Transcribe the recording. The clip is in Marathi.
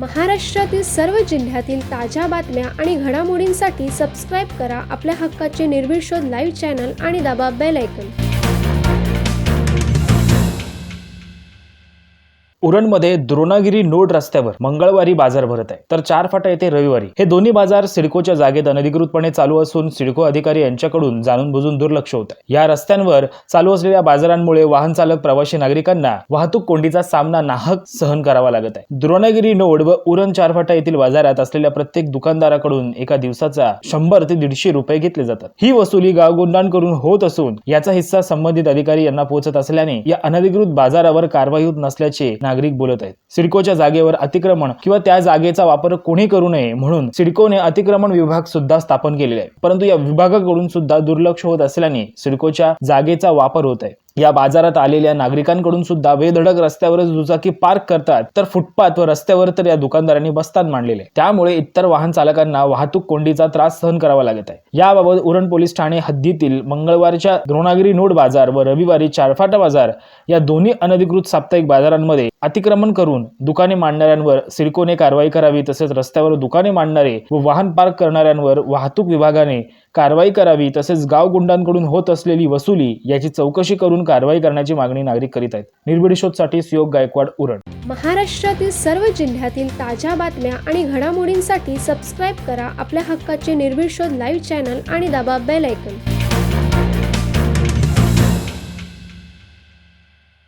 महाराष्ट्रातील सर्व जिल्ह्यातील ताज्या बातम्या आणि घडामोडींसाठी सबस्क्राईब करा आपल्या हक्काचे निर्भीड शोध लाईव्ह चॅनल आणि दाबा बेल आयकॉन। उरणमध्ये द्रोणागिरी नोड रस्त्यावर मंगळवारी बाजार भरत आहे, तर 4 फाटा येथे रविवारी। हे दोन्ही बाजार सिडकोच्या जागेत अनधिकृतपणे चालू असून सिडको अधिकारी यांच्याकडून जाणून बुजून दुर्लक्ष होत आहे। या रस्त्यांवर चालू असलेल्या बाजारांमुळे वाहन चालक प्रवासी नागरिकांना वाहतूक कोंडीचा सामना नाहक सहन करावा लागत आहे। द्रोणागिरी नोड व उरण 4 फाटा येथील बाजारात असलेल्या प्रत्येक दुकानदाराकडून एका दिवसाचा 100 ते 150 रुपये घेतले जातात। ही वसुली गावगुंडांकडून होत असून याचा हिस्सा संबंधित अधिकारी यांना पोहोचत असल्याने या अनधिकृत बाजारावर कारवाई होत नसल्याचे नागरिक बोलत आहेत। सिडकोच्या जागेवर अतिक्रमण किंवा त्या जागेचा वापर कोणी करू नये म्हणून सिडकोने अतिक्रमण विभाग सुद्धा स्थापन केलेला आहे, परंतु या विभागाकडून सुद्धा दुर्लक्ष होत असल्याने सिडकोच्या जागेचा वापर होत आहे। या बाजारात आलेल्या नागरिकांकडून सुद्धा बेधडक रस्त्यावरच दुचाकी पार्क करतात, तर फुटपाथ व रस्त्यावर तर या दुकानदारांनी बस्तान मांडलेले। त्यामुळे इतर वाहन चालकांना वाहतूक कोंडीचा त्रास सहन करावा लागत आहे। याबाबत उरण पोलीस ठाणे हद्दीतील मंगळवारच्या द्रोणागिरी नोड बाजार व रविवारी 4 फाटा बाजार या दोन्ही अनधिकृत साप्ताहिक बाजारांमध्ये अतिक्रमण करून दुकाने मांडणाऱ्यांवर सिडकोने कारवाई करावी, तसेच रस्त्यावर दुकाने मांडणारे व वाहन पार्क करणाऱ्यांवर वाहतूक विभागाने कारवाई करावी, तसेच गावगुंडांकडून होत असलेली वसुली याची चौकशी करून कारवाई करण्याची मागणी नागरिक करीत आहेत। निर्भीड शोधसाठी सुयोग गायकवाड, उरण। महाराष्ट्रातील सर्व जिल्ह्यातील ताज्या बातम्या आणि घडामोडींसाठी सबस्क्राईब करा आपल्या हक्काचे निर्भीड शोध लाईव्ह चॅनल आणि दाबा बेल आयकॉन।